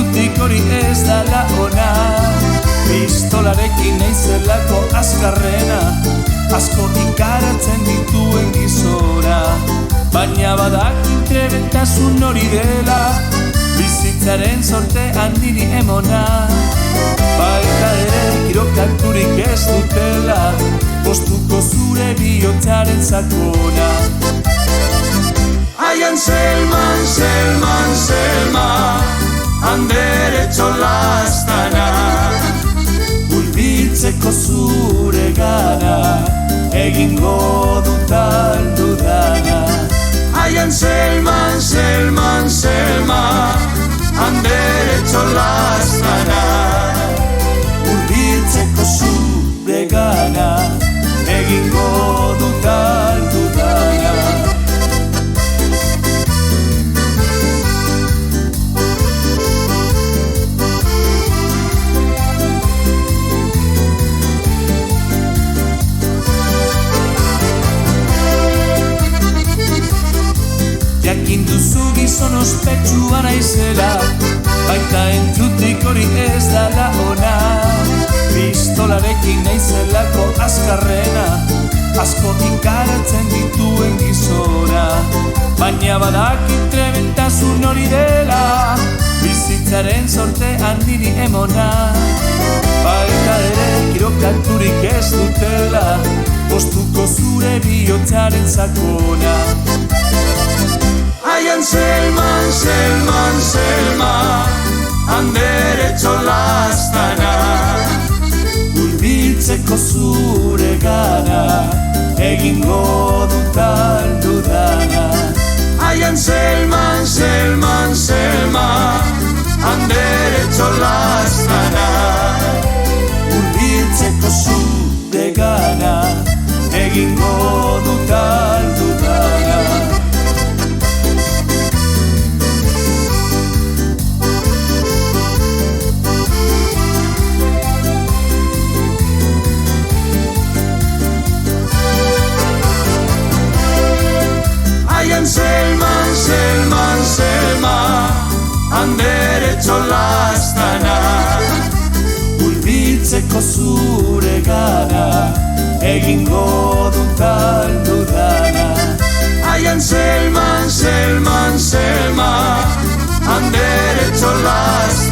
entzutik hori ez dala ona. Pistolarekin naizelako azkarrena, asko ikaratzen dituen gizora. Baina badakit trebetasun hori dela, bizitzaren sortean niri emona. Baita ere kirokalturik ez dutela, postuko zure bihotzaren sakona. Aian Selman, Selman, Selman, handeretxo lastana, hurbiltzeko zure gana, egingo dutan dudana. Aian Selman, Selman, Selman, handeretxo lastana, hurbiltzeko zure gana, egingo dutan dudana. Jakin duzu gizon ospetsua naizela, baita entzutik hori ez dala ona. Pistolarekin naizelako azkarrena, asko ikaratzen dituen gizora. Baina badakit trebetasun hori dela, bizitzaren sortean niri emona. Baita ere kirokalturik ez dutela, postuko zure bihotzaren sakona. Aian Selman, Selman, Selman, handeretxo lastana, hurbiltzeko zure gana, egingo dutan dudana. Aian Selman, Selman, Selman, handeretxo lastana, hurbiltzeko zure gana, egingo dutan dudana. Aian Selman, Selman, Selman, handeretxo lastana, hurbiltzeko zure gana, egingo dutan dudana. Aian Selman, Selman, Selman, handeretxo lastana.